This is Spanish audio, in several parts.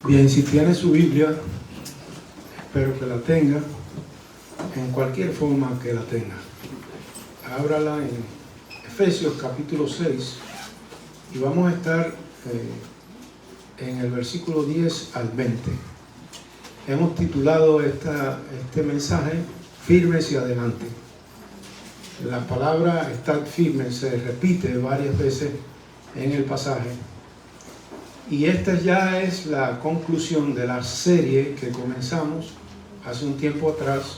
Bien, si tiene su Biblia, espero que la tenga, en cualquier forma que la tenga. Ábrala en Efesios capítulo 6 y vamos a estar en el versículo 10 al 20. Hemos titulado este mensaje Firmes y Adelante. La palabra estar firme se repite varias veces en el pasaje. Y esta ya es la conclusión de la serie que comenzamos hace un tiempo atrás.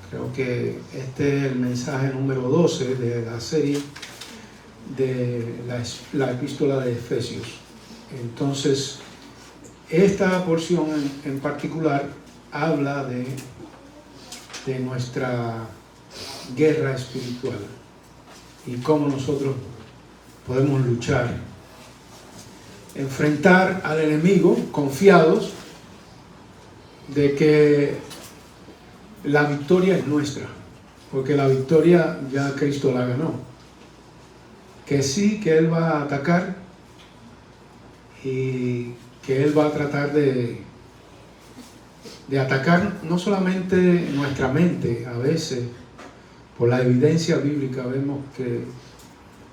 Creo que este es el mensaje número 12 de la serie de la epístola de Efesios. Entonces, esta porción en particular habla de nuestra guerra espiritual y cómo nosotros podemos luchar, enfrentar al enemigo confiados de que la victoria es nuestra, porque la victoria ya Cristo la ganó. Que sí, que Él va a atacar y que Él va a tratar de atacar no solamente nuestra mente. A veces, por la evidencia bíblica, vemos que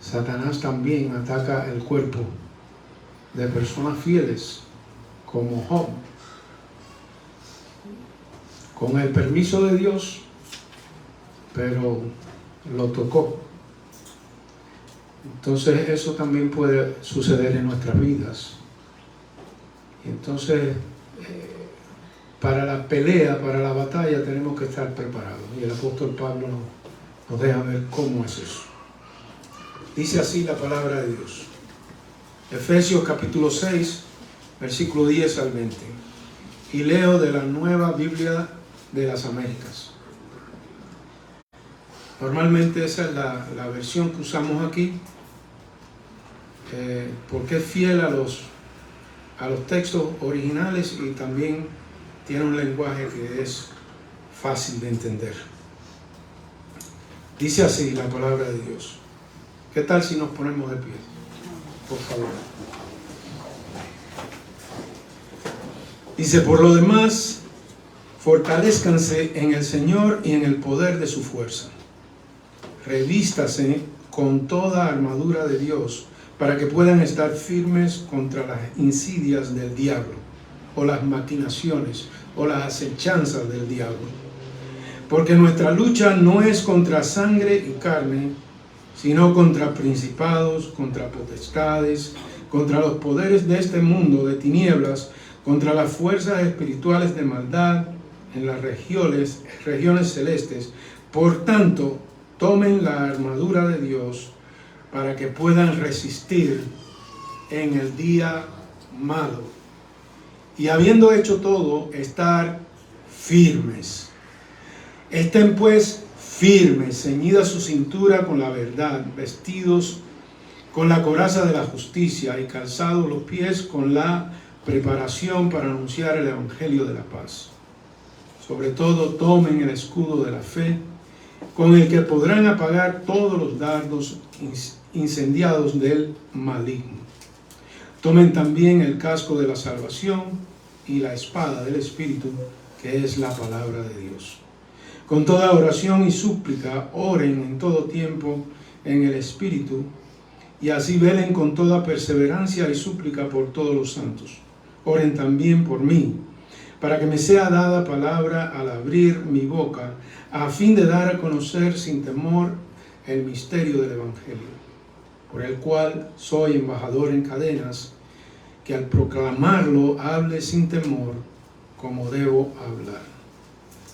Satanás también ataca el cuerpo de personas fieles, como Job. Con el permiso de Dios, pero lo tocó. Entonces eso también puede suceder en nuestras vidas. Y entonces, para la pelea, para la batalla, tenemos que estar preparados. Y el apóstol Pablo nos deja ver cómo es eso. Dice así la palabra de Dios. Efesios capítulo 6, versículo 10 al 20. Y leo de la Nueva Biblia de las Américas. Normalmente esa es la versión que usamos aquí, porque es fiel a los textos originales y también tiene un lenguaje que es fácil de entender. Dice así la palabra de Dios. ¿Qué tal si nos ponemos de pie? Por favor. Dice, por lo demás, fortalezcanse en el Señor y en el poder de su fuerza. Revístase con toda armadura de Dios para que puedan estar firmes contra las insidias del diablo, o las maquinaciones, o las acechanzas del diablo. Porque nuestra lucha no es contra sangre y carne, sino contra principados, contra potestades, contra los poderes de este mundo de tinieblas, contra las fuerzas espirituales de maldad en las regiones celestes. Por tanto, tomen la armadura de Dios para que puedan resistir en el día malo. Y habiendo hecho todo, estar firmes. Estén pues firmes, ceñida su cintura con la verdad, vestidos con la coraza de la justicia y calzados los pies con la preparación para anunciar el evangelio de la paz. Sobre todo tomen el escudo de la fe, con el que podrán apagar todos los dardos incendiados del maligno. Tomen también el casco de la salvación y la espada del Espíritu, que es la palabra de Dios. Con toda oración y súplica, oren en todo tiempo en el Espíritu, y así velen con toda perseverancia y súplica por todos los santos. Oren también por mí, para que me sea dada palabra al abrir mi boca, a fin de dar a conocer sin temor el misterio del Evangelio, por el cual soy embajador en cadenas, que al proclamarlo hable sin temor como debo hablar.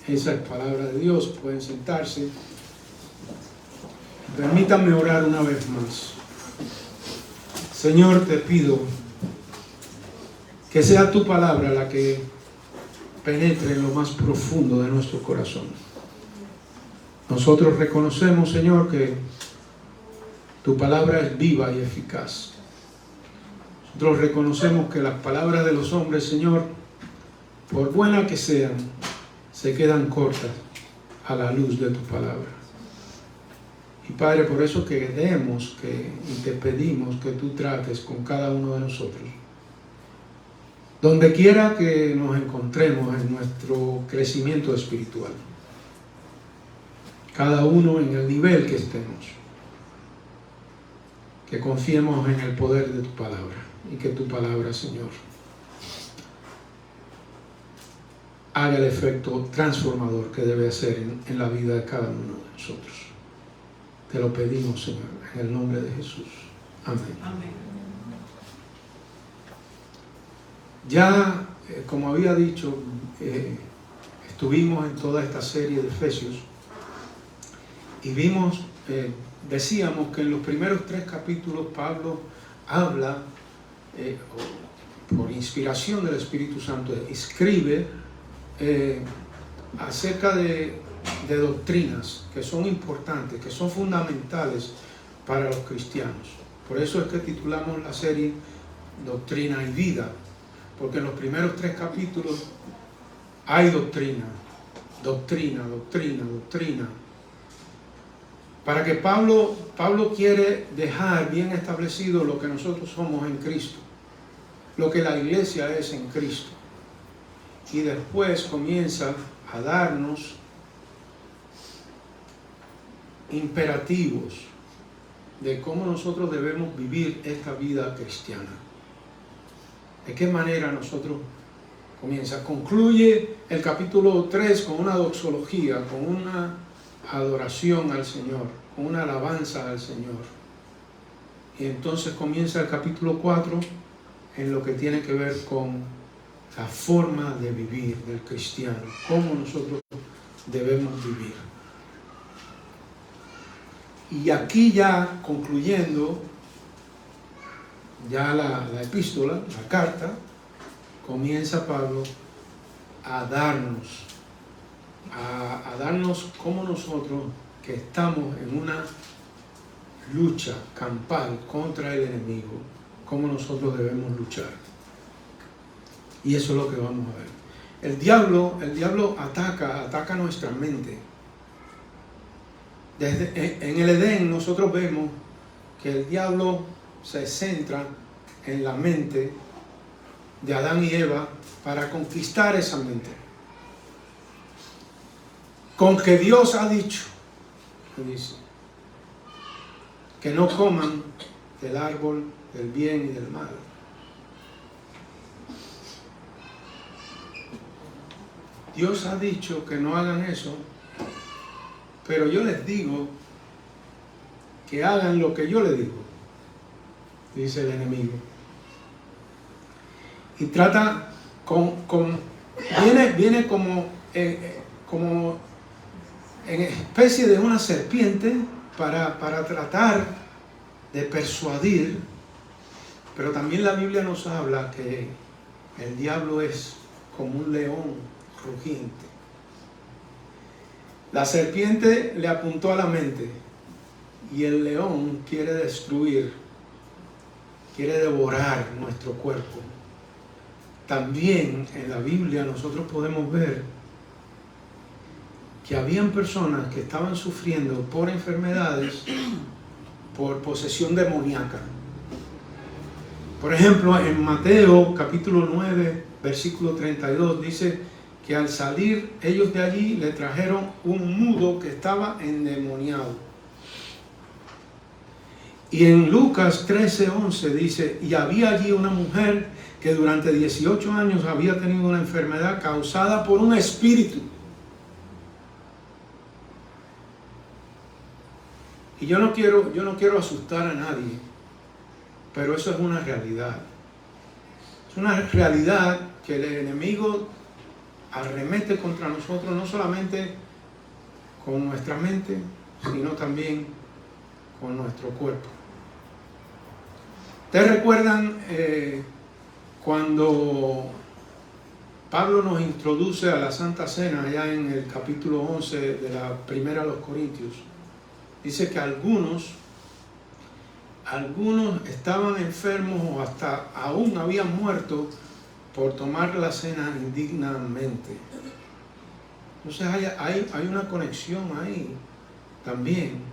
Esa es palabra de Dios. Pueden sentarse. Permítanme orar una vez más. Señor, te pido que sea tu palabra la que penetre en lo más profundo de nuestro corazón. Nosotros reconocemos, Señor, que tu palabra es viva y eficaz. Nosotros reconocemos que las palabras de los hombres, Señor, por buenas que sean, se quedan cortas a la luz de tu palabra. Y Padre, por eso queremos y te pedimos que tú trates con cada uno de nosotros. donde quiera que nos encontremos en nuestro crecimiento espiritual, cada uno en el nivel que estemos, que confiemos en el poder de tu palabra y que tu palabra, Señor, haga el efecto transformador que debe hacer en la vida de cada uno de nosotros. Te lo pedimos, Señor, en el nombre de Jesús. Amén. Amén. Ya, como había dicho, estuvimos en toda esta serie de Efesios y vimos, decíamos que en los primeros 3 capítulos Pablo habla, por inspiración del Espíritu Santo, escribe acerca de doctrinas que son importantes, que son fundamentales para los cristianos. Por eso es que titulamos la serie Doctrina y Vida, porque en los primeros 3 capítulos hay doctrina, doctrina, doctrina, doctrina. Para que Pablo quiere dejar bien establecido lo que nosotros somos en Cristo, lo que la iglesia es en Cristo. Y después comienza a darnos imperativos de cómo nosotros debemos vivir esta vida cristiana. ¿De qué manera nosotros comienza? Concluye el capítulo 3 con una doxología, con una adoración al Señor, con una alabanza al Señor. Y entonces comienza el capítulo 4 en lo que tiene que ver con la forma de vivir del cristiano, cómo nosotros debemos vivir. Y aquí ya concluyendo, ya la epístola, la carta, comienza Pablo a darnos como nosotros que estamos en una lucha campal contra el enemigo, cómo nosotros debemos luchar. Y eso es lo que vamos a ver. El diablo ataca nuestra mente. En el Edén nosotros vemos que el diablo se centra en la mente de Adán y Eva para conquistar esa mente. Con que Dios ha dicho, dice, que no coman del árbol del bien y del mal. Dios ha dicho que no hagan eso, pero yo les digo que hagan lo que yo les digo, dice el enemigo. Y trata viene como en especie de una serpiente para tratar de persuadir, pero también la Biblia nos habla que el diablo es como un león rugiente. La serpiente le apuntó a la mente y el león quiere destruir, quiere devorar nuestro cuerpo. También en la Biblia nosotros podemos ver que habían personas que estaban sufriendo por enfermedades, por posesión demoníaca. Por ejemplo, en Mateo capítulo 9, versículo 32, dice que al salir ellos de allí le trajeron un mudo que estaba endemoniado. Y en Lucas 13:11 dice, y había allí una mujer que durante 18 años había tenido una enfermedad causada por un espíritu. Y yo no quiero asustar a nadie, pero eso es una realidad. Es una realidad que el enemigo arremete contra nosotros, no solamente con nuestra mente, sino también con nuestro cuerpo. ¿Ustedes recuerdan cuando Pablo nos introduce a la Santa Cena, allá en el capítulo 11 de la primera a los Corintios? Dice que algunos estaban enfermos o hasta aún habían muerto por tomar la cena indignamente. Entonces hay una conexión ahí también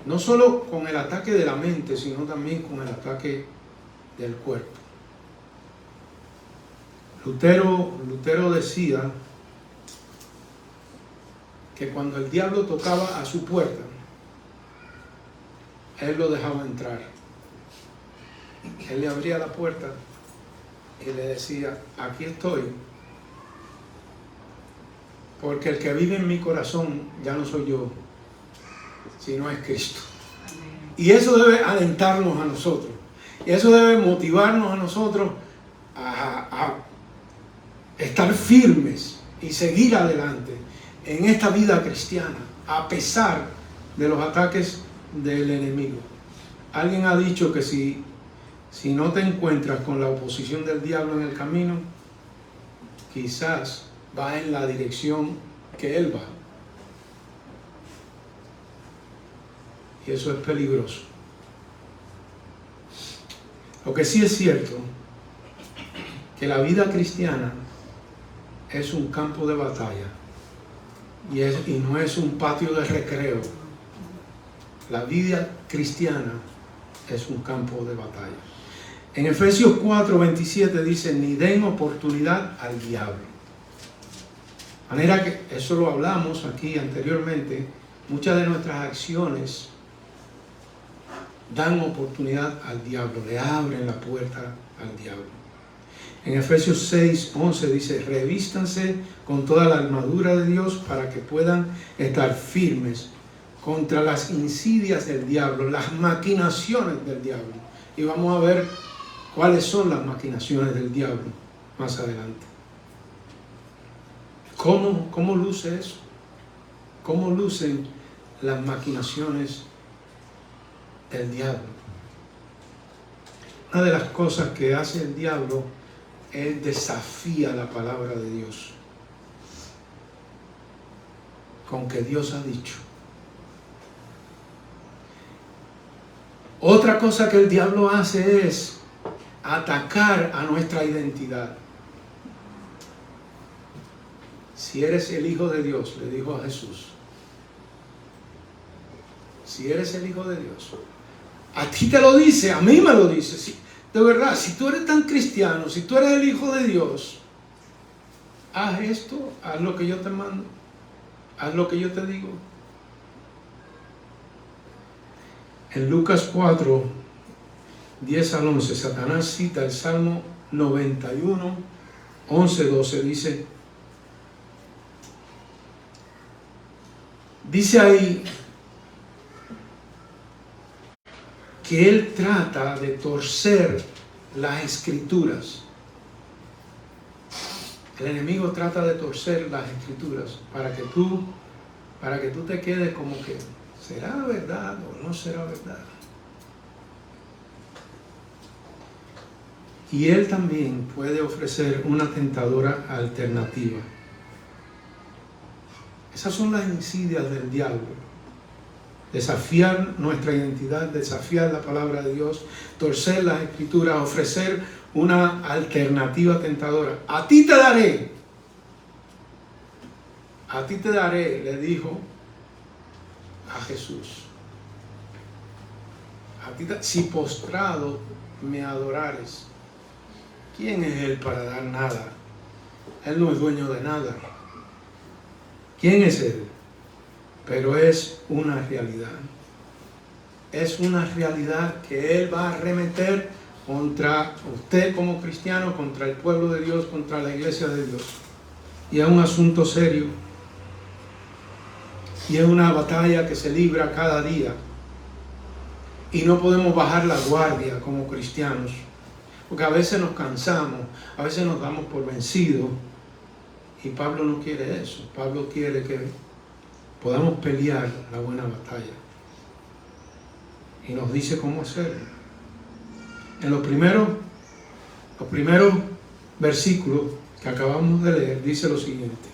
no solo con el ataque de la mente, sino también con el ataque del cuerpo. Lutero decía que cuando el diablo tocaba a su puerta, él lo dejaba entrar. Él le abría la puerta y le decía: aquí estoy, porque el que vive en mi corazón ya no soy yo, sino es Cristo. Y eso debe alentarnos a nosotros, y eso debe motivarnos a nosotros a estar firmes y seguir adelante en esta vida cristiana, a pesar de los ataques del enemigo. Alguien ha dicho que si no te encuentras con la oposición del diablo en el camino, quizás vas en la dirección que él va. Y eso es peligroso. Lo que sí es cierto, que la vida cristiana es un campo de batalla y no es un patio de recreo. La vida cristiana es un campo de batalla. En Efesios 4:27 dice: ni den oportunidad al diablo. De manera que, eso lo hablamos aquí anteriormente, muchas de nuestras acciones dan oportunidad al diablo, le abren la puerta al diablo. En Efesios 6:11 dice: revístanse con toda la armadura de Dios para que puedan estar firmes contra las insidias del diablo, las maquinaciones del diablo. Y vamos a ver cuáles son las maquinaciones del diablo más adelante. ¿Cómo luce eso? ¿Cómo lucen las maquinaciones del diablo? Una de las cosas que hace el diablo es desafía la palabra de Dios con que Dios ha dicho. Otra cosa que el diablo hace es atacar a nuestra identidad. Si eres el Hijo de Dios, le dijo a Jesús, si eres el Hijo de Dios, a ti te lo dice, a mí me lo dice. Sí, de verdad, si tú eres tan cristiano, si tú eres el Hijo de Dios, haz esto, haz lo que yo te mando, haz lo que yo te digo. En Lucas 4, 10 al 11, Satanás cita el Salmo 91, 11, 12, dice ahí que él trata de torcer las escrituras. El enemigo trata de torcer las escrituras para que tú te quedes como que, ¿será verdad o no será verdad? Y él también puede ofrecer una tentadora alternativa. Esas son las insidias del diablo. Desafiar nuestra identidad, desafiar la palabra de Dios, torcer las escrituras, ofrecer una alternativa tentadora. A ti te daré, le dijo a Jesús. Si postrado me adorares. ¿Quién es él para dar nada? Él no es dueño de nada. ¿Quién es él? Pero es una realidad. Es una realidad que él va a arremeter contra usted como cristiano, contra el pueblo de Dios, contra la iglesia de Dios. Y es un asunto serio. Y es una batalla que se libra cada día. Y no podemos bajar la guardia como cristianos. Porque a veces nos cansamos, a veces nos damos por vencidos. Y Pablo no quiere eso. Pablo quiere que podamos pelear la buena batalla. Y nos dice cómo hacerlo. En los primeros versículos que acabamos de leer, dice lo siguiente: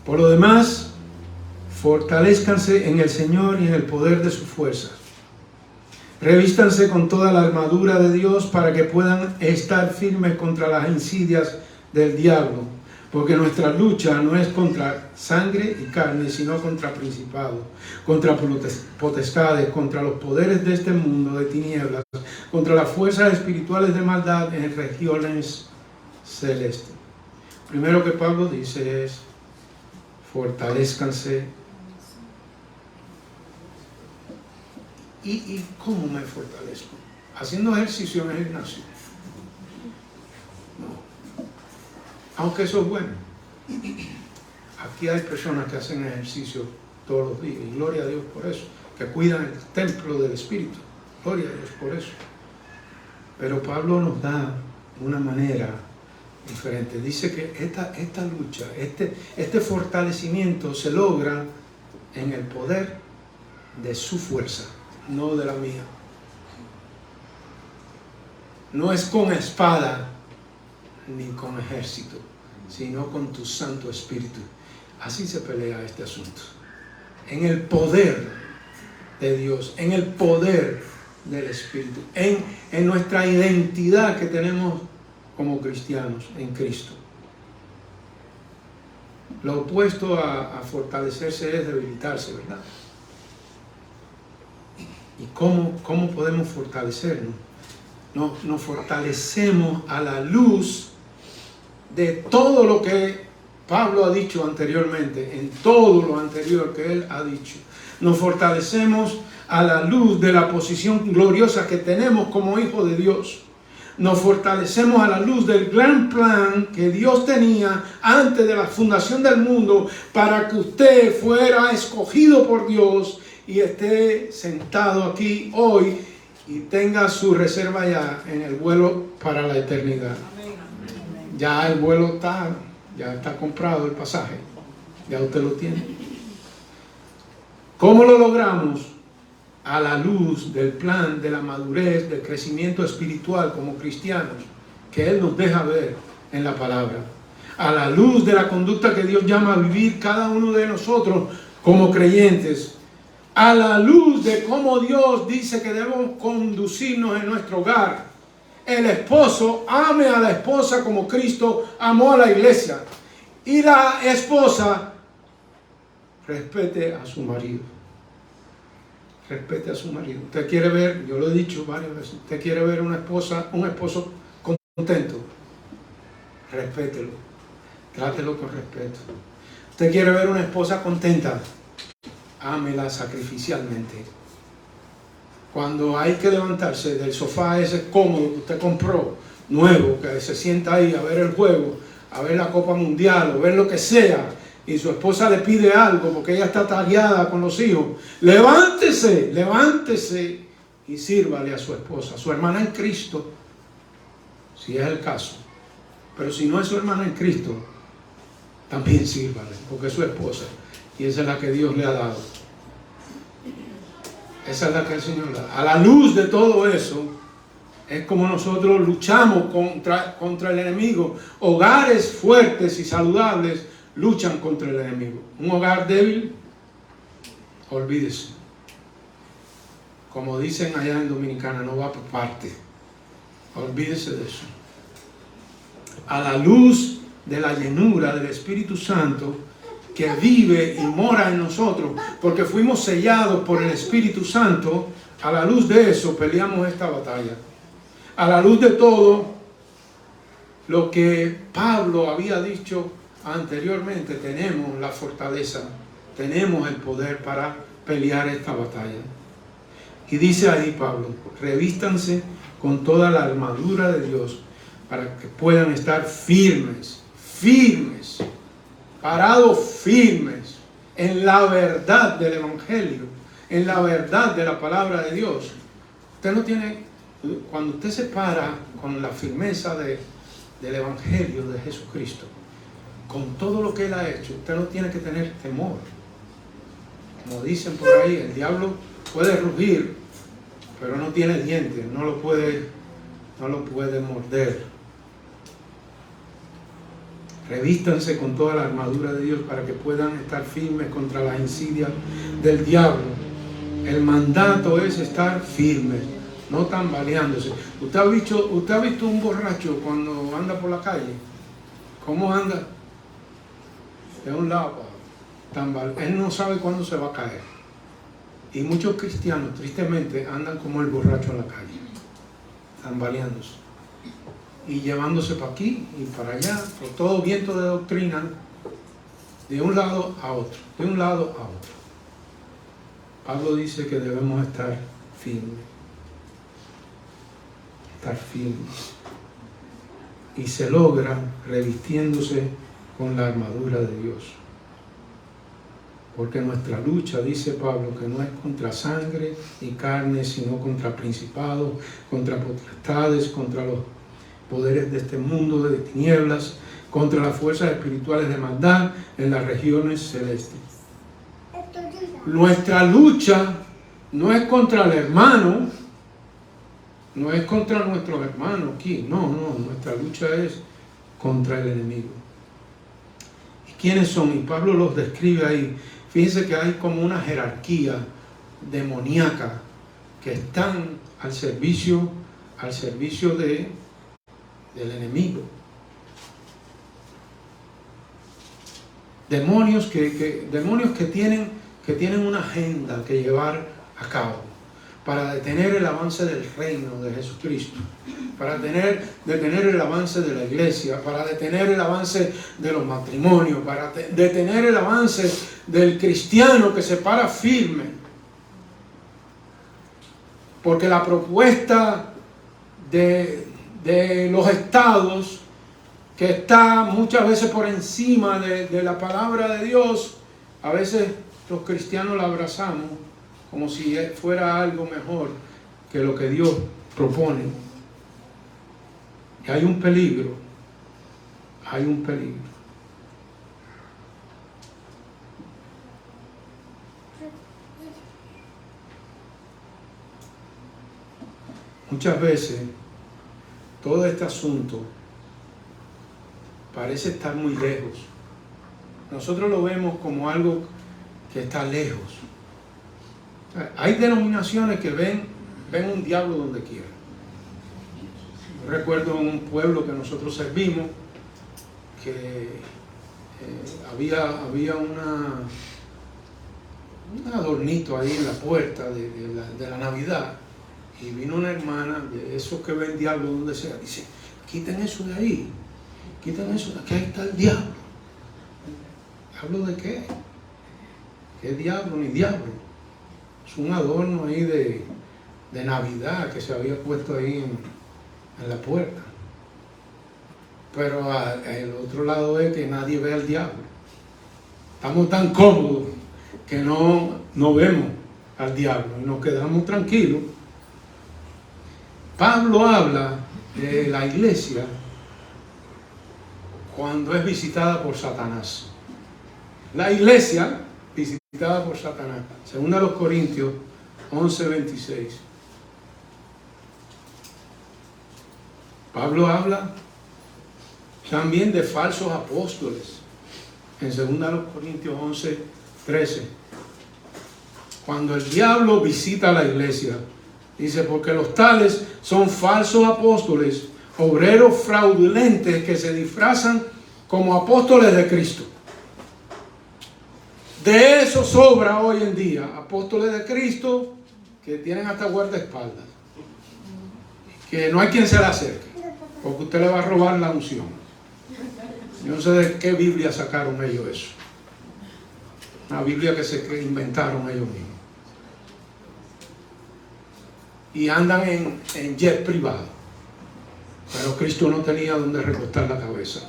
por lo demás, fortalezcanse en el Señor y en el poder de su fuerza. Revístanse con toda la armadura de Dios para que puedan estar firmes contra las insidias del diablo. Porque nuestra lucha no es contra sangre y carne, sino contra principados, contra potestades, contra los poderes de este mundo de tinieblas, contra las fuerzas espirituales de maldad en regiones celestes. Primero que Pablo dice es: fortalezcanse. ¿Y cómo me fortalezco? Haciendo ejercicio en el gimnasio. No. Aunque eso es bueno. Aquí hay personas que hacen ejercicio todos los días, y gloria a Dios por eso, que cuidan el templo del Espíritu. Gloria a Dios por eso. Pero Pablo nos da una manera diferente. Dice que esta lucha, este fortalecimiento se logra en el poder de su fuerza, no de la mía. No es con espada ni con ejército, sino con tu Santo Espíritu. Así se pelea este asunto. En el poder de Dios, en el poder del Espíritu, en nuestra identidad que tenemos como cristianos en Cristo. Lo opuesto a fortalecerse es debilitarse, ¿verdad? ¿Y cómo podemos fortalecernos? Nos fortalecemos a la luz de todo lo que Pablo ha dicho anteriormente, en todo lo anterior que él ha dicho. Nos fortalecemos a la luz de la posición gloriosa que tenemos como hijos de Dios. Nos fortalecemos a la luz del gran plan que Dios tenía antes de la fundación del mundo para que usted fuera escogido por Dios y esté sentado aquí hoy y tenga su reserva ya en el vuelo para la eternidad. Ya el vuelo ya está comprado, el pasaje, ya usted lo tiene. ¿Cómo lo logramos? A la luz del plan de la madurez, del crecimiento espiritual como cristianos, que Él nos deja ver en la palabra. A la luz de la conducta que Dios llama a vivir cada uno de nosotros como creyentes. A la luz de cómo Dios dice que debemos conducirnos en nuestro hogar. El esposo ame a la esposa como Cristo amó a la iglesia. Y la esposa respete a su marido. Respete a su marido. Usted quiere ver, yo lo he dicho varias veces, usted quiere ver un esposo contento. Respételo. Trátelo con respeto. Usted quiere ver una esposa contenta. Ámela sacrificialmente. Cuando hay que levantarse del sofá ese cómodo que usted compró, nuevo, que se sienta ahí a ver el juego, a ver la Copa Mundial, o ver lo que sea, y su esposa le pide algo porque ella está tareada con los hijos, levántese y sírvale a su esposa, a su hermana en Cristo, si es el caso. Pero si no es su hermana en Cristo, también sírvale, porque es su esposa, y esa es la que Dios le ha dado. Esa es la que el Señor da. A la luz de todo eso, es como nosotros luchamos contra el enemigo. Hogares fuertes y saludables luchan contra el enemigo. Un hogar débil, olvídese. Como dicen allá en Dominicana, no va por parte. Olvídese de eso. A la luz de la llenura del Espíritu Santo que vive y mora en nosotros, porque fuimos sellados por el Espíritu Santo, a la luz de eso peleamos esta batalla. A la luz de todo lo que Pablo había dicho anteriormente, tenemos la fortaleza, tenemos el poder para pelear esta batalla. Y dice ahí Pablo: revístanse con toda la armadura de Dios para que puedan estar firmes, parados firmes en la verdad del Evangelio, en la verdad de la palabra de Dios. Usted no tiene, cuando usted se para con la firmeza del Evangelio de Jesucristo, con todo lo que Él ha hecho, usted no tiene que tener temor. Como dicen por ahí, el diablo puede rugir, pero no tiene dientes, no lo puede morder. Revístanse con toda la armadura de Dios para que puedan estar firmes contra las insidias del diablo. El mandato es estar firmes, no tambaleándose. ¿Usted ha visto un borracho cuando anda por la calle? ¿Cómo anda? de un lado para otro. Él no sabe cuándo se va a caer. Y muchos cristianos, tristemente, andan como el borracho en la calle, tambaleándose y llevándose para aquí y para allá, por todo viento de doctrina, de un lado a otro, de un lado a otro. Pablo dice que debemos estar firmes. Estar firmes. Y se logra revistiéndose con la armadura de Dios. Porque nuestra lucha, dice Pablo, que no es contra sangre y carne, sino contra principados, contra potestades, contra los poderes de este mundo de tinieblas, contra las fuerzas espirituales de maldad en las regiones celestes. Nuestra lucha no es contra el hermano, no es contra nuestros hermanos aquí, no, nuestra lucha es contra el enemigo. ¿Y quiénes son? Y Pablo los describe ahí. Fíjense que hay como una jerarquía demoníaca que están al servicio del enemigo. Demonios que tienen una agenda que llevar a cabo para detener el avance del reino de Jesucristo, para detener el avance de la iglesia, para detener el avance de los matrimonios, para detener el avance del cristiano que se para firme. Porque la propuesta de los estados, que está muchas veces por encima de la palabra de Dios, a veces los cristianos la abrazamos como si fuera algo mejor que lo que Dios propone. Y hay un peligro. Muchas veces todo este asunto parece estar muy lejos. Nosotros lo vemos como algo que está lejos. Hay denominaciones que ven un diablo donde quiera. Yo recuerdo en un pueblo que nosotros servimos que había un adornito ahí en la puerta de la Navidad, y vino una hermana de esos que ven diablo donde sea, dice: quiten eso de ahí, quiten eso de aquí, ahí está el diablo. ¿Diablo de qué? ¿Qué diablo ni diablo? Es un adorno ahí de Navidad que se había puesto ahí en la puerta. Pero el otro lado es que nadie ve al diablo. Estamos tan cómodos que no vemos al diablo y nos quedamos tranquilos. Pablo habla de la iglesia cuando es visitada por Satanás. La iglesia visitada por Satanás. Según a los Corintios 11:26. Pablo habla también de falsos apóstoles. En según a los Corintios 11:13. Cuando el diablo visita la iglesia, dice: porque los tales son falsos apóstoles, obreros fraudulentes que se disfrazan como apóstoles de Cristo. De eso sobra hoy en día, apóstoles de Cristo que tienen hasta guardaespaldas, que no hay quien se le acerque, porque usted le va a robar la unción. Yo no sé de qué Biblia sacaron ellos eso. Una Biblia que se inventaron ellos mismos. Y andan en jet privado. Pero Cristo no tenía donde recostar la cabeza.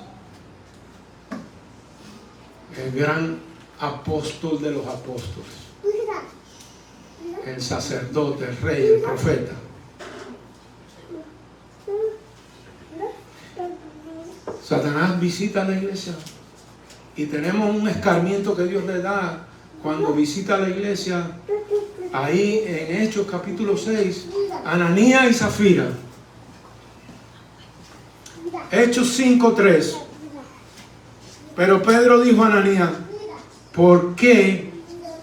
El gran apóstol de los apóstoles, el sacerdote, el rey, el profeta. Satanás visita la iglesia y tenemos un escarmiento que Dios le da cuando visita la iglesia. Ahí en Hechos capítulo 6, Ananías y Zafira. Hechos 5:3. Pero Pedro dijo a Ananías: ¿por qué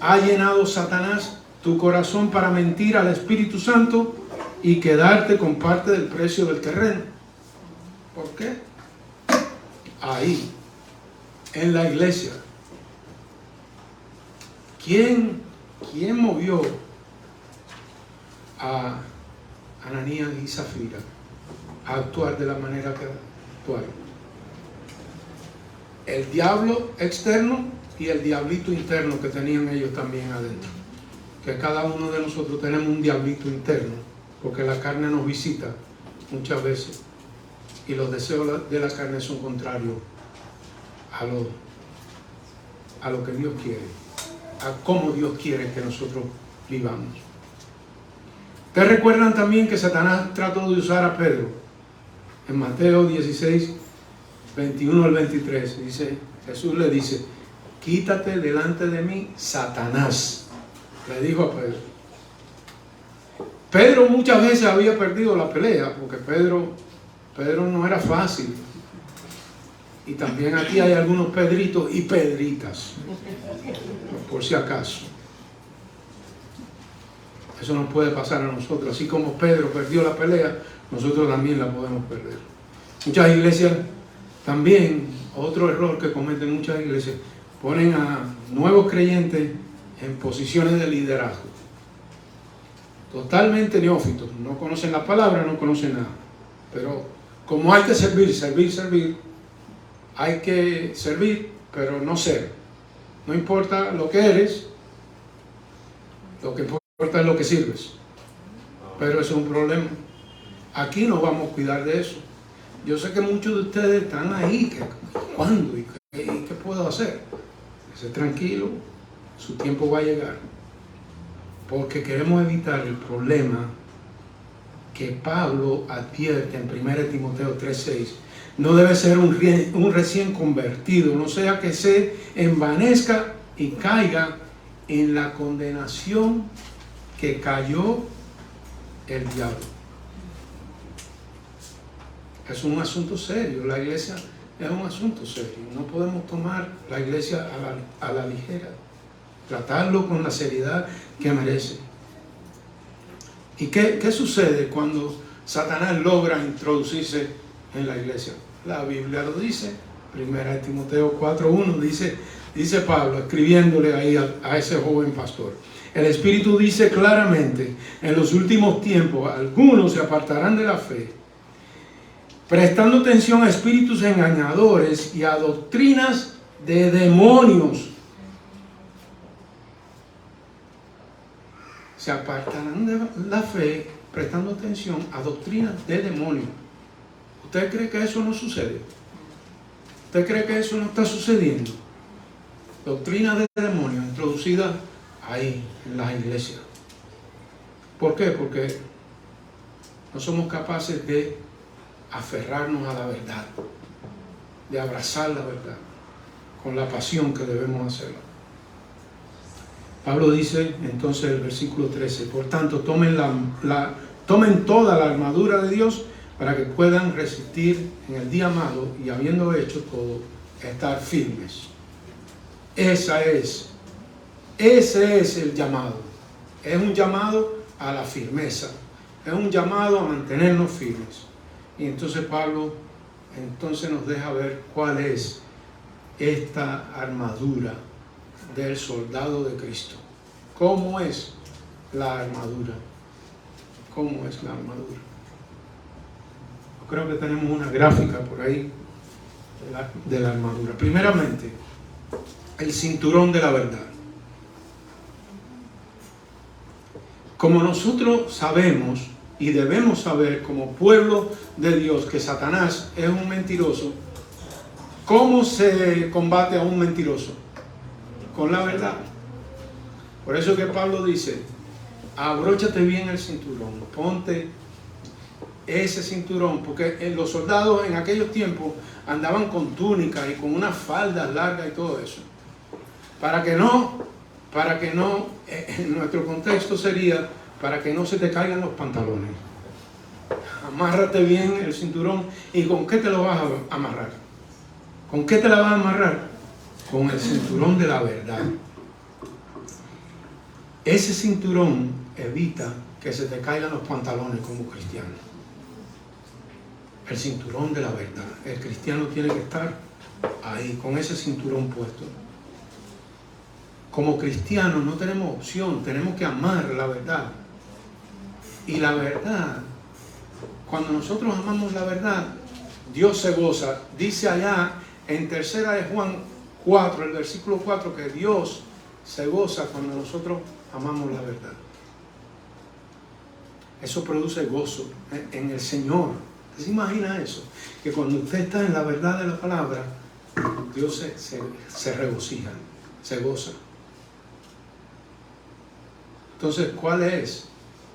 ha llenado Satanás tu corazón para mentir al Espíritu Santo y quedarte con parte del precio del terreno? ¿Por qué? Ahí, en la iglesia, ¿Quién movió a Ananías y Zafira a actuar de la manera que actuaron? El diablo externo y el diablito interno que tenían ellos también adentro. Que cada uno de nosotros tenemos un diablito interno, porque la carne nos visita muchas veces y los deseos de la carne son contrarios a lo que Dios quiere, a cómo Dios quiere que nosotros vivamos. Ustedes recuerdan también que Satanás trató de usar a Pedro en Mateo 16, 21 al 23. Jesús le dice: quítate delante de mí, Satanás, le dijo a Pedro. Pedro muchas veces había perdido la pelea, porque Pedro no era fácil. Y también aquí hay algunos Pedritos y Pedritas, por si acaso. Eso nos puede pasar a nosotros. Así como Pedro perdió la pelea, nosotros también la podemos perder. Muchas iglesias también, otro error que cometen muchas iglesias, ponen a nuevos creyentes en posiciones de liderazgo. Totalmente neófitos, no conocen la palabra, no conocen nada. Pero como hay que servir, hay que servir, pero no ser. No importa lo que eres, lo que importa es lo que sirves. Pero eso es un problema. Aquí nos vamos a cuidar de eso. Yo sé que muchos de ustedes están ahí, ¿cuándo? ¿Y qué puedo hacer? Esté tranquilo, su tiempo va a llegar. Porque queremos evitar el problema que Pablo advierte en 1 Timoteo 3:6. No debe ser un recién convertido, no sea que se envanezca y caiga en la condenación que cayó el diablo. Es un asunto serio, la iglesia es un asunto serio. No podemos tomar la iglesia a la ligera, tratarlo con la seriedad que merece. ¿Y qué sucede cuando Satanás logra introducirse en la iglesia? La Biblia lo dice, 1 Timoteo 4:1 dice Pablo, escribiéndole ahí a ese joven pastor. El Espíritu dice claramente: en los últimos tiempos algunos se apartarán de la fe, prestando atención a espíritus engañadores y a doctrinas de demonios. Se apartarán de la fe prestando atención a doctrinas de demonios. ¿Usted cree que eso no sucede? ¿Usted cree que eso no está sucediendo? Doctrinas de demonios introducidas ahí en las iglesias. ¿Por qué? Porque no somos capaces de aferrarnos a la verdad, de abrazar la verdad con la pasión que debemos hacerlo. Pablo dice entonces el versículo 13: por tanto tomen toda la armadura de Dios para que puedan resistir en el día malo y, habiendo hecho todo, estar firmes. Ese es el llamado. Es un llamado a la firmeza, es un llamado a mantenernos firmes. Y entonces Pablo nos deja ver cuál es esta armadura del soldado de Cristo. ¿Cómo es la armadura? ¿Cómo es la armadura? Yo creo que tenemos una gráfica por ahí de la armadura. Primeramente, el cinturón de la verdad. Como nosotros sabemos y debemos saber como pueblo de Dios que Satanás es un mentiroso, ¿cómo se combate a un mentiroso? Con la verdad. Por eso que Pablo dice: abróchate bien el cinturón, ponte ese cinturón, porque los soldados en aquellos tiempos andaban con túnicas y con unas faldas largas y todo eso. Para que no, en nuestro contexto sería para que no se te caigan los pantalones. Amárrate bien el cinturón. ¿Y con qué te lo vas a amarrar? ¿Con qué te la vas a amarrar? Con el cinturón de la verdad. Ese cinturón evita que se te caigan los pantalones como cristiano. El cinturón de la verdad. El cristiano tiene que estar ahí, con ese cinturón puesto. como cristianos no tenemos opción, tenemos que amar la verdad. Y la verdad, cuando nosotros amamos la verdad, Dios se goza. Dice allá en 3 de Juan 4, el versículo 4, que Dios se goza cuando nosotros amamos la verdad. Eso produce gozo en el Señor. ¿Usted se imagina eso? Que cuando usted está en la verdad de la palabra, Dios se regocija, se goza. Entonces, ¿cuál es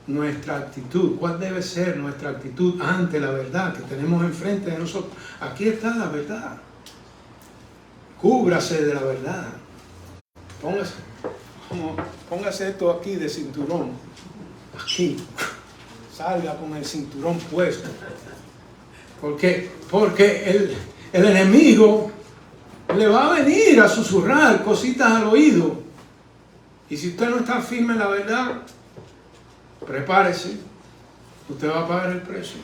nuestra actitud? ¿Cuál debe ser nuestra actitud ante la verdad que tenemos enfrente de nosotros? Aquí está la verdad. Cúbrase de la verdad. Póngase esto aquí de cinturón. Aquí. Salga con el cinturón puesto. ¿Por qué? Porque el enemigo le va a venir a susurrar cositas al oído. Y si usted no está firme en la verdad, prepárese. Usted va a pagar el precio.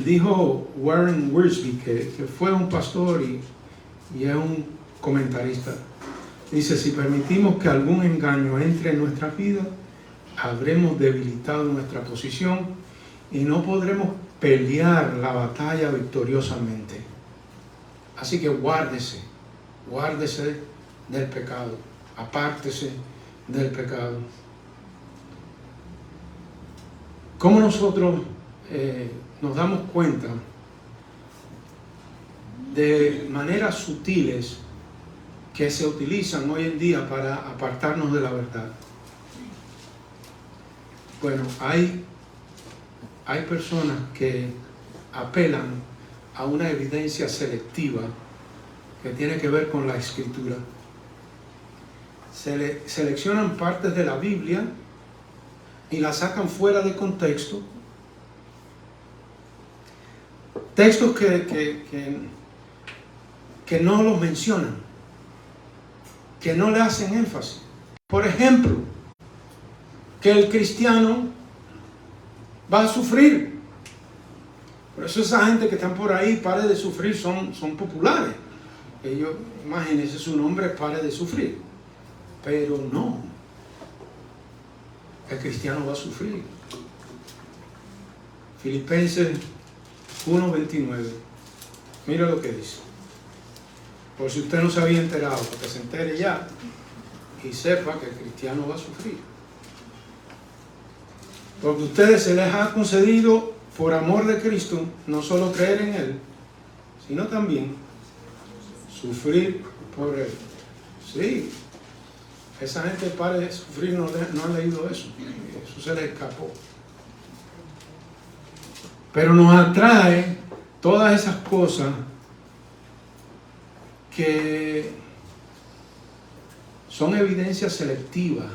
Dijo Warren Wiersbe, que fue un pastor y es un comentarista. Dice, si permitimos que algún engaño entre en nuestra vida, habremos debilitado nuestra posición y no podremos pelear la batalla victoriosamente. Así que guárdese del pecado, apártese del pecado. ¿Cómo nosotros nos damos cuenta de maneras sutiles que se utilizan hoy en día para apartarnos de la verdad? Bueno, hay personas que apelan a una evidencia selectiva que tiene que ver con la Escritura. Seleccionan partes de la Biblia y la sacan fuera de contexto. Textos que no los mencionan, que no le hacen énfasis. Por ejemplo, que el cristiano va a sufrir. Por eso esa gente que están por ahí, pare de sufrir, son populares. Ellos, imagínense, su nombre es pare de sufrir. Pero no. El cristiano va a sufrir. Filipenses 1:29. Mira lo que dice. Por si usted no se había enterado, para que se entere ya y sepa que el cristiano va a sufrir. Porque a ustedes se les ha concedido, por amor de Cristo, no solo creer en Él, sino también sufrir por Él. Sí, esa gente para de sufrir no han leído eso. Eso se les escapó. Pero nos atrae todas esas cosas que son evidencias selectivas.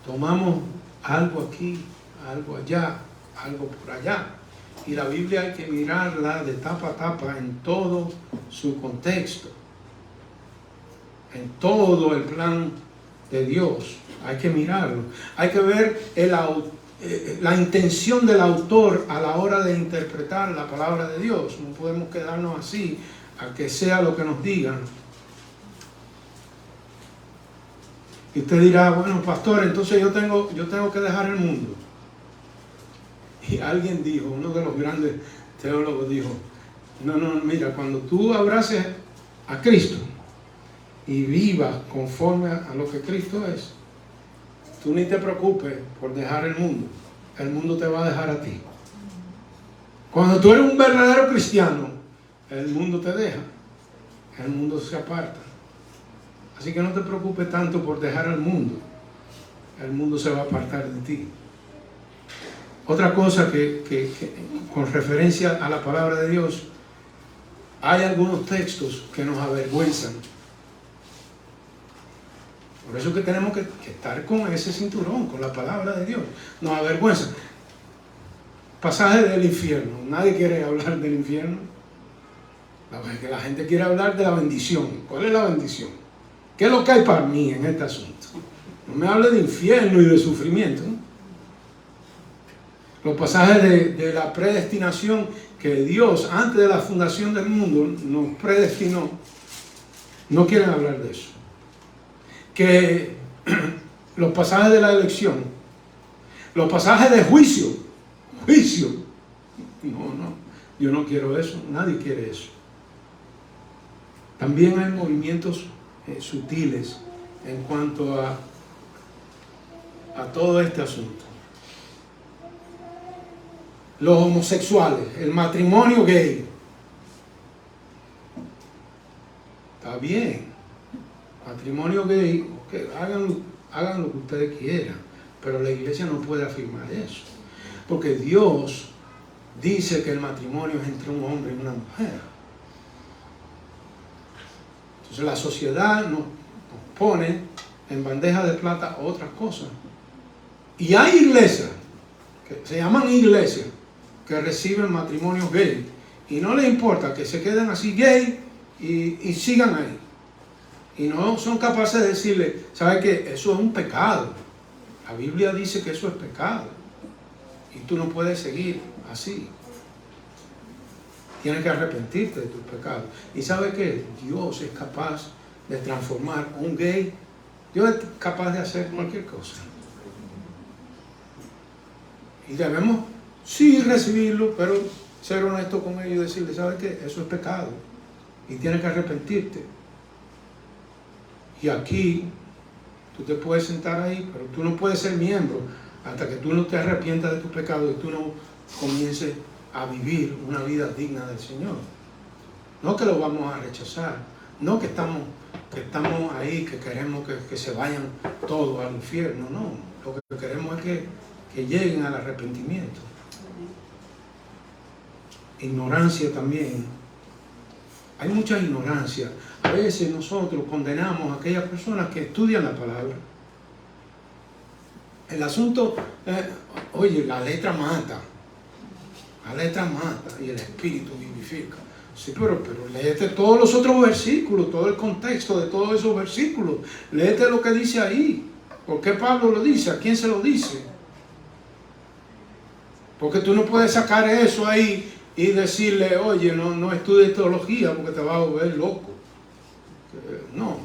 Tomamos algo aquí, algo allá, algo por allá. Y la Biblia hay que mirarla de tapa a tapa en todo su contexto. En todo el plan de Dios. Hay que mirarlo. Hay que ver la intención del autor a la hora de interpretar la palabra de Dios. No podemos quedarnos así a que sea lo que nos digan. Y usted dirá, bueno, pastor, entonces yo tengo que dejar el mundo. Y alguien dijo, uno de los grandes teólogos dijo, no, mira, cuando tú abraces a Cristo y vivas conforme a lo que Cristo es, tú ni te preocupes por dejar el mundo te va a dejar a ti. Cuando tú eres un verdadero cristiano, el mundo te deja, el mundo se aparta. Así que no te preocupes tanto por dejar el mundo se va a apartar de ti. Otra cosa que con referencia a la palabra de Dios, hay algunos textos que nos avergüenzan. Por eso que tenemos que estar con ese cinturón, con la palabra de Dios. Nos avergüenza. Pasaje del infierno. Nadie quiere hablar del infierno. La gente quiere hablar de la bendición. ¿Cuál es la bendición? ¿Qué es lo que hay para mí en este asunto? No me hable de infierno y de sufrimiento, ¿no? Los pasajes de la predestinación, que Dios antes de la fundación del mundo nos predestinó, no quieren hablar de eso. Que los pasajes de la elección, los pasajes de juicio, no, yo no quiero eso, nadie quiere eso. También hay movimientos sutiles en cuanto a todo este asunto. Los homosexuales, el matrimonio gay. Está bien, matrimonio gay, okay, hagan lo que ustedes quieran, pero la iglesia no puede afirmar eso, porque Dios dice que el matrimonio es entre un hombre y una mujer. Entonces la sociedad nos pone en bandeja de plata otras cosas. Y hay iglesias, que se llaman iglesias, que reciben matrimonios gay, y no les importa que se queden así gay y sigan ahí. Y no son capaces de decirle, ¿sabe qué? Eso es un pecado. La Biblia dice que eso es pecado. Y tú no puedes seguir así. Tienes que arrepentirte de tus pecados. ¿Y sabe qué? Dios es capaz de transformar un gay. Dios es capaz de hacer cualquier cosa. Y debemos sí recibirlo, pero ser honesto con ellos y decirle, ¿sabes qué? Eso es pecado. Y tienes que arrepentirte. Y aquí, tú te puedes sentar ahí, pero tú no puedes ser miembro hasta que tú no te arrepientas de tus pecados y tú no comiences a vivir una vida digna del Señor. No que lo vamos a rechazar, no que estamos ahí, que queremos que se vayan todos al infierno, no. Lo que queremos es que lleguen al arrepentimiento. Ignorancia también. Hay mucha ignorancia. A veces nosotros condenamos a aquellas personas que estudian la palabra. El asunto, oye, la letra mata. La letra mata y el espíritu vivifica. Sí, pero léete todos los otros versículos, todo el contexto de todos esos versículos. Léete lo que dice ahí. ¿Por qué Pablo lo dice? ¿A quién se lo dice? Porque tú no puedes sacar eso ahí y decirle, oye, no estudies teología porque te vas a volver loco. No.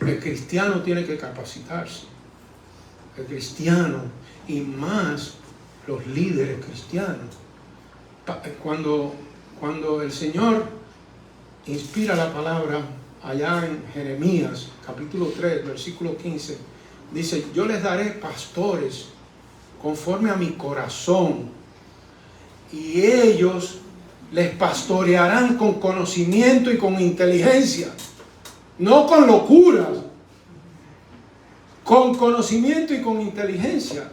El cristiano tiene que capacitarse. El cristiano, y más los líderes cristianos. Cuando el Señor inspira la palabra allá en Jeremías, capítulo 3, versículo 15, dice, yo les daré pastores conforme a mi corazón, y ellos les pastorearán con conocimiento y con inteligencia, no con locuras, con conocimiento y con inteligencia.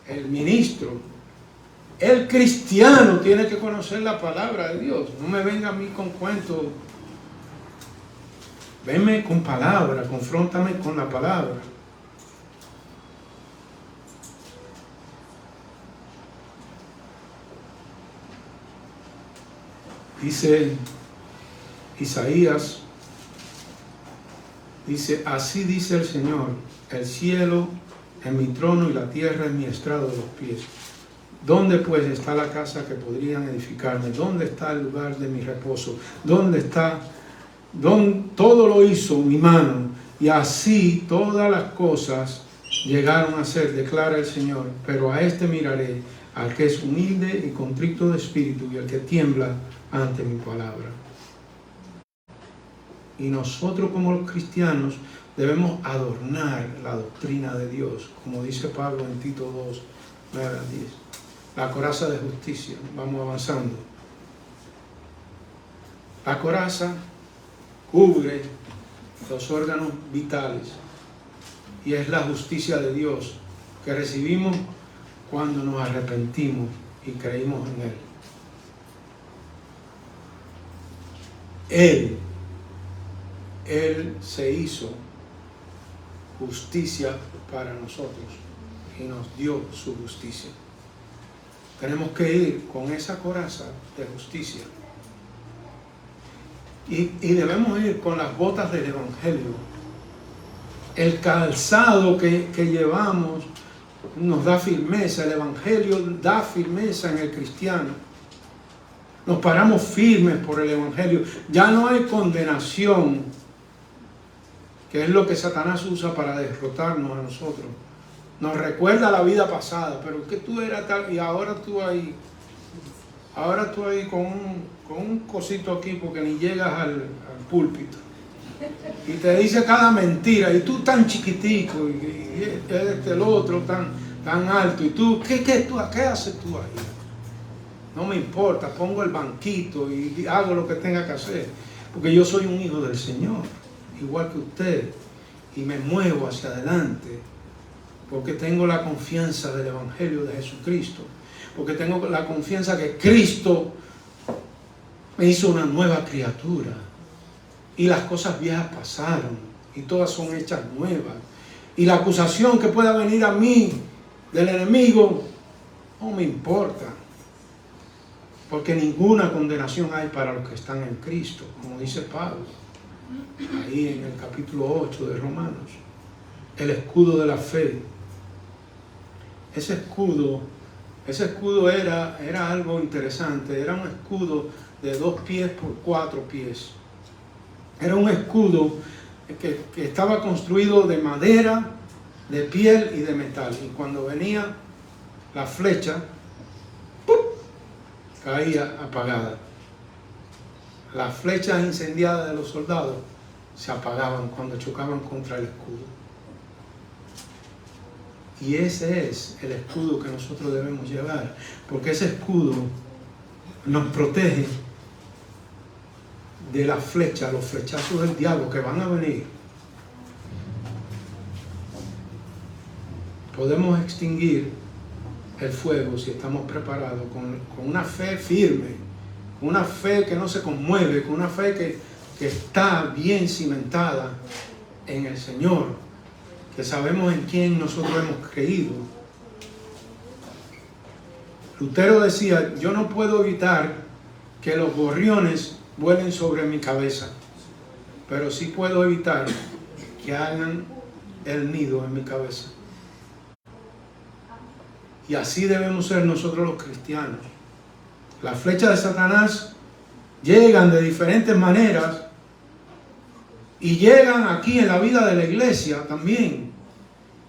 El ministro, el cristiano tiene que conocer la palabra de Dios. No me venga a mí con cuentos. Venme con palabra, confróntame con la palabra. Dice Isaías, dice, así dice el Señor, el cielo es mi trono y la tierra es mi estrado de los pies. ¿Dónde pues está la casa que podrían edificarme? ¿Dónde está el lugar de mi reposo? ¿Dónde está? Todo lo hizo mi mano, y así todas las cosas llegaron a ser, declara el Señor. Pero a este miraré, al que es humilde y contrito de espíritu, y al que tiembla ante mi palabra. Y nosotros como los cristianos debemos adornar la doctrina de Dios, como dice Pablo en Tito 2, 9 al 10. La coraza de justicia. Vamos avanzando. La coraza cubre los órganos vitales y es la justicia de Dios que recibimos cuando nos arrepentimos y creímos en Él. Él se hizo justicia para nosotros y nos dio su justicia. Tenemos que ir con esa coraza de justicia y debemos ir con las botas del Evangelio, el calzado que llevamos nos da firmeza, el Evangelio da firmeza en el cristiano. Nos paramos firmes por el Evangelio. Ya no hay condenación, que es lo que Satanás usa para derrotarnos a nosotros. Nos recuerda la vida pasada, pero que tú eras tal y ahora tú ahí con un cosito aquí porque ni llegas al púlpito. Y te dice cada mentira, y tú tan chiquitico, y el otro tan alto, y tú, ¿qué haces tú ahí? No me importa, pongo el banquito y hago lo que tenga que hacer, porque yo soy un hijo del Señor, igual que usted, y me muevo hacia adelante, porque tengo la confianza del Evangelio de Jesucristo, porque tengo la confianza que Cristo me hizo una nueva criatura, y las cosas viejas pasaron, y todas son hechas nuevas, y la acusación que pueda venir a mí del enemigo, no me importa, porque ninguna condenación hay para los que están en Cristo, como dice Pablo, ahí en el capítulo 8 de Romanos. El escudo de la fe. Ese escudo era algo interesante, era un escudo de 2 pies por 4 pies. Era un escudo que estaba construido de madera, de piel y de metal. Y cuando venía la flecha, ¡pum!, caía apagada. Las flechas incendiadas de los soldados se apagaban cuando chocaban contra el escudo. Y ese es el escudo que nosotros debemos llevar, porque ese escudo nos protege de las flechas, los flechazos del diablo que van a venir. Podemos extinguir el fuego si estamos preparados con una fe firme, con una fe que no se conmueve, con una fe que está bien cimentada en el Señor, que sabemos en quién nosotros hemos creído. Lutero decía, yo no puedo evitar que los gorriones vuelen sobre mi cabeza, pero sí puedo evitar que hagan el nido en mi cabeza. Y así debemos ser nosotros los cristianos. Las flechas de Satanás llegan de diferentes maneras y llegan aquí en la vida de la iglesia también.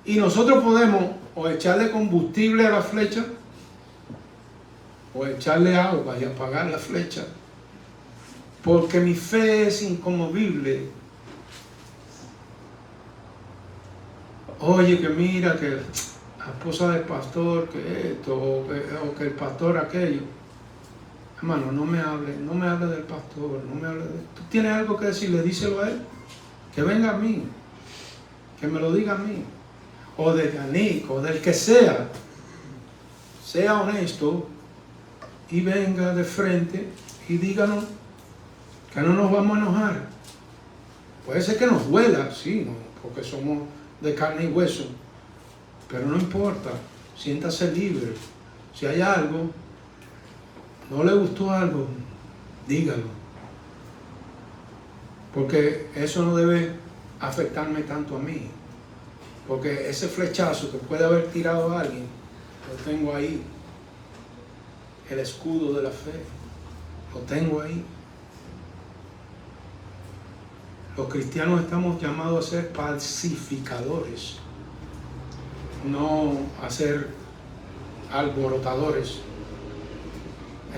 Y nosotros podemos o echarle combustible a la flecha o echarle agua y apagar la flecha. Porque mi fe es inconmovible. Oye, que mira que la esposa del pastor, que esto, o que el pastor aquello. Hermano, no me hable del pastor, no me hable de... Tú tienes algo que decirle, díselo a él, que venga a mí, que me lo diga a mí, o de Yannick, o del que sea honesto, y venga de frente y díganos que no nos vamos a enojar. Puede ser que nos duela, sí, ¿no?, porque somos de carne y hueso, pero no importa, siéntase libre. Si hay algo, no le gustó algo, dígalo, porque eso no debe afectarme tanto a mí, porque ese flechazo que puede haber tirado a alguien, lo tengo ahí, el escudo de la fe, lo tengo ahí. Los cristianos estamos llamados a ser pacificadores, no a ser alborotadores.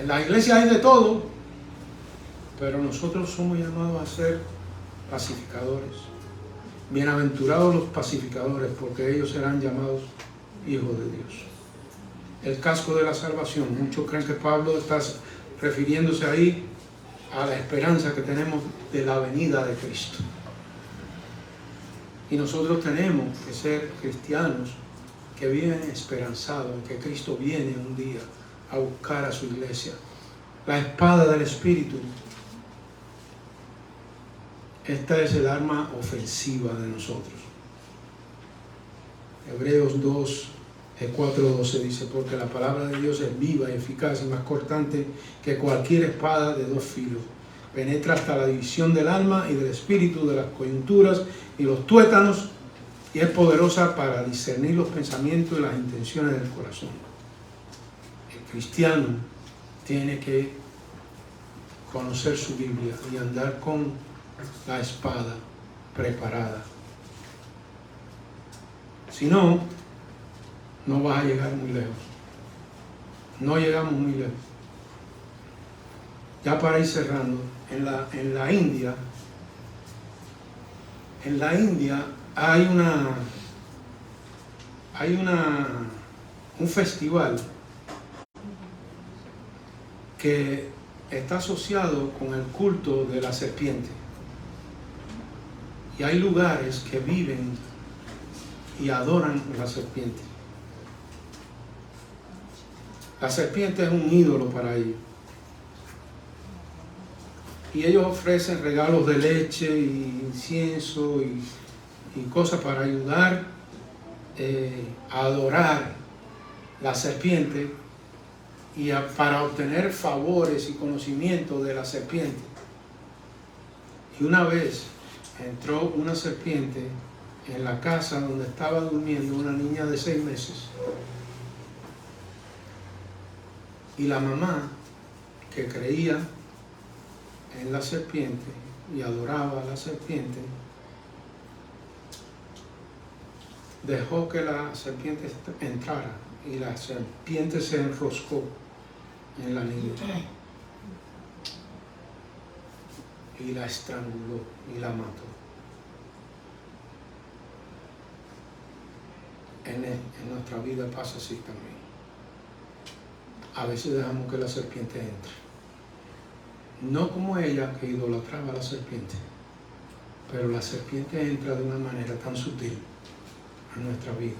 En la iglesia hay de todo, pero nosotros somos llamados a ser pacificadores. Bienaventurados los pacificadores, porque ellos serán llamados hijos de Dios. El casco de la salvación. Muchos creen que Pablo está refiriéndose ahí a la esperanza que tenemos de la venida de Cristo. Y nosotros tenemos que ser cristianos que viven esperanzados en que Cristo viene un día a buscar a su iglesia. La espada del Espíritu. Esta es el arma ofensiva de nosotros. Hebreos 2, 4:12 dice, porque la palabra de Dios es viva y eficaz y más cortante que cualquier espada de 2 filos. Penetra hasta la división del alma y del espíritu, de las coyunturas y los tuétanos, y es poderosa para discernir los pensamientos y las intenciones del corazón. El cristiano tiene que conocer su Biblia y andar con la espada preparada. Si no, no vas a llegar muy lejos. No llegamos muy lejos. Ya para ir cerrando, en la India hay un festival que está asociado con el culto de la serpiente. Y hay lugares que viven y adoran la serpiente. La serpiente es un ídolo para ellos. Y ellos ofrecen regalos de leche y incienso y cosas para ayudar a adorar la serpiente y para obtener favores y conocimiento de la serpiente. Y una vez entró una serpiente en la casa donde estaba durmiendo una niña de 6 meses. Y la mamá, que creía en la serpiente y adoraba a la serpiente, dejó que la serpiente entrara y la serpiente se enroscó en la niña y la estranguló y la mató. En nuestra vida pasa así también. A veces dejamos que la serpiente entre. No como ella, que idolatraba a la serpiente, pero la serpiente entra de una manera tan sutil a nuestra vida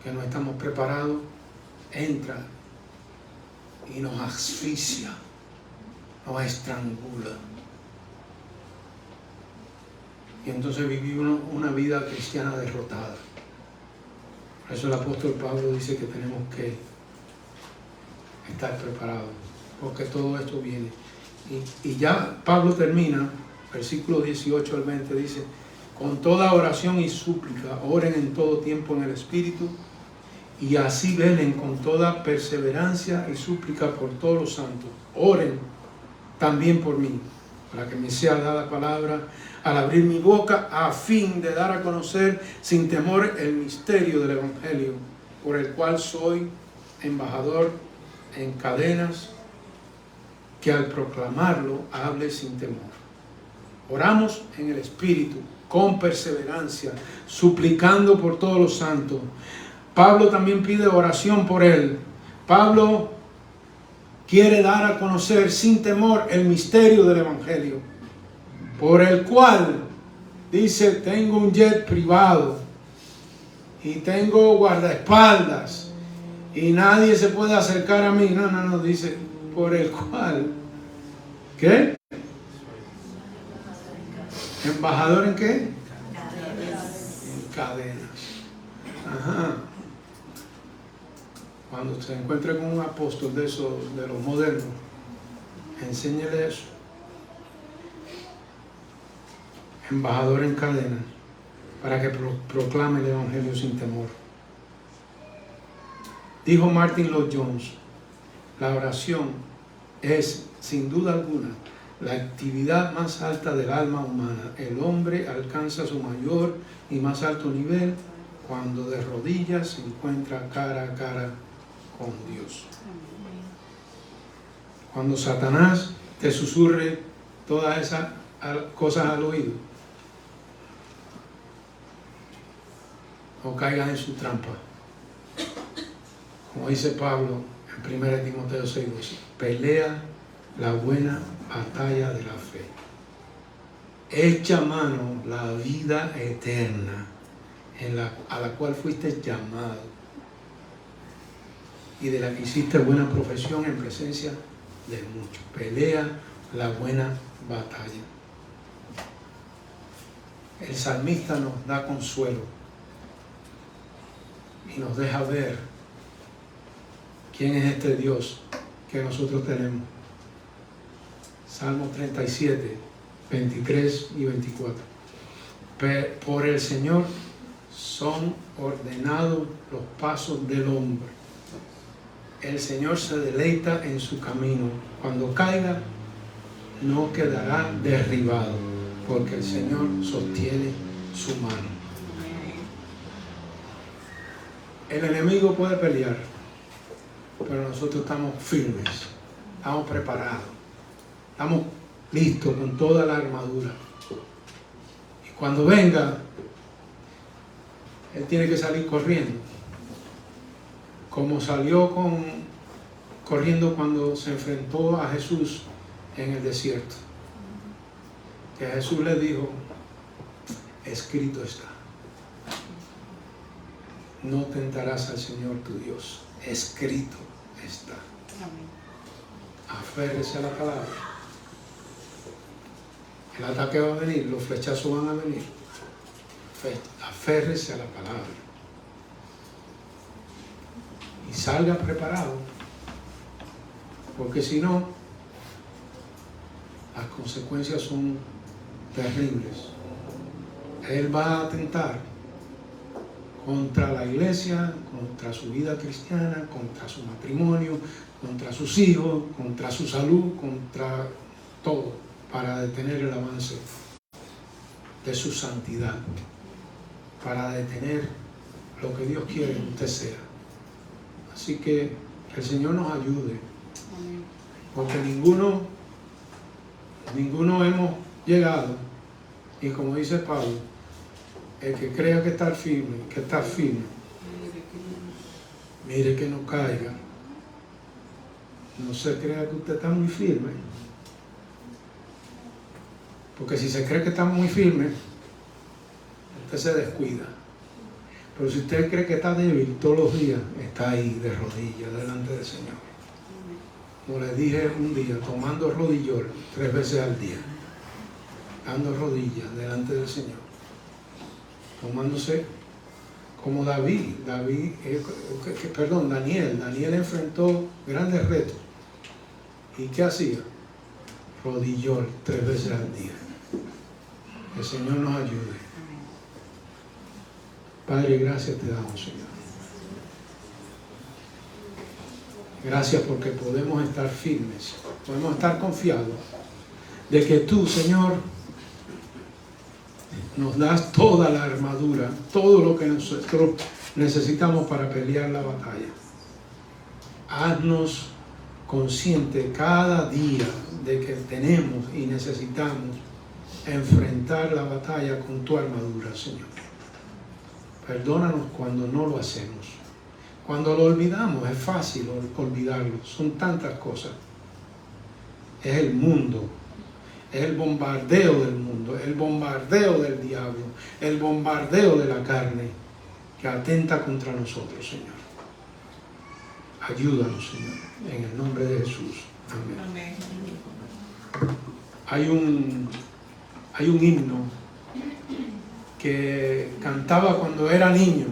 que no estamos preparados, entra y nos asfixia, nos estrangula. Y entonces vivimos una vida cristiana derrotada. Por eso el apóstol Pablo dice que tenemos que estar preparados, porque todo esto viene. Y ya Pablo termina, versículo 18 al 20, dice: con toda oración y súplica, oren en todo tiempo en el Espíritu, y así velen con toda perseverancia y súplica por todos los santos. Oren también por mí, para que me sea dada palabra al abrir mi boca, a fin de dar a conocer sin temor el misterio del Evangelio, por el cual soy embajador en cadenas, que al proclamarlo hable sin temor. Oramos en el Espíritu, con perseverancia, suplicando por todos los santos. Pablo también pide oración por él. Pablo quiere dar a conocer sin temor el misterio del Evangelio, por el cual dice: tengo un jet privado y tengo guardaespaldas y nadie se puede acercar a mí. No, dice por el cual. ¿Qué? ¿Embajador en qué? En cadenas. Ajá. Cuando se encuentre con un apóstol de esos, de los modernos, enséñele eso. Embajador en cadenas, para que proclame el Evangelio sin temor. Dijo Martin Lloyd-Jones: la oración es, sin duda alguna, la actividad más alta del alma humana. El hombre alcanza su mayor y más alto nivel cuando de rodillas se encuentra cara a cara con Dios. Cuando Satanás te susurre todas esas cosas al oído, o caigas en su trampa. Como dice Pablo en 1 Timoteo 6:12, pelea la buena batalla de la fe. Echa mano la vida eterna a la cual fuiste llamado y de la que hiciste buena profesión en presencia de muchos. Pelea la buena batalla. El salmista nos da consuelo y nos deja ver quién es este Dios que nosotros tenemos. Salmo 37, 23 y 24. Por el Señor son ordenados los pasos del hombre. El Señor se deleita en su camino. Cuando caiga, no quedará derribado, porque el Señor sostiene su mano. El enemigo puede pelear, pero nosotros estamos firmes, estamos preparados, estamos listos con toda la armadura. Y cuando venga, Él tiene que salir corriendo, como salió corriendo cuando se enfrentó a Jesús en el desierto. Que Jesús le dijo, escrito está, no tentarás al Señor tu Dios, escrito está. Aférrese a la palabra. El ataque va a venir, los flechazos van a venir. Aférrese a la palabra y salga preparado, porque si no, las consecuencias son terribles. Él va a atentar contra la iglesia, contra su vida cristiana, contra su matrimonio, contra sus hijos, contra su salud, contra todo, para detener el avance de su santidad, para detener lo que Dios quiere que usted sea. Así que el Señor nos ayude, porque ninguno hemos llegado, y como dice Pablo, el que crea que está firme, mire que no caiga. No se crea que usted está muy firme, porque si se cree que está muy firme, usted se descuida. Pero si usted cree que está débil, todos los días está ahí de rodillas delante del Señor. Como les dije un día, tomando rodillón 3 veces al día, dando rodillas delante del Señor, tomándose como Daniel enfrentó grandes retos. ¿Y qué hacía? Rodillón 3 veces al día. Que el Señor nos ayude. Padre, gracias te damos, Señor. Gracias porque podemos estar firmes, podemos estar confiados de que tú, Señor, nos das toda la armadura, todo lo que nosotros necesitamos para pelear la batalla. Haznos conscientes cada día de que tenemos y necesitamos enfrentar la batalla con tu armadura, Señor. Perdónanos cuando no lo hacemos. Cuando lo olvidamos, es fácil olvidarlo. Son tantas cosas. Es el mundo. Es el bombardeo del mundo. El bombardeo del diablo. El bombardeo de la carne que atenta contra nosotros, Señor. Ayúdanos, Señor. En el nombre de Jesús. Amén. Hay un himno que cantaba cuando era niño.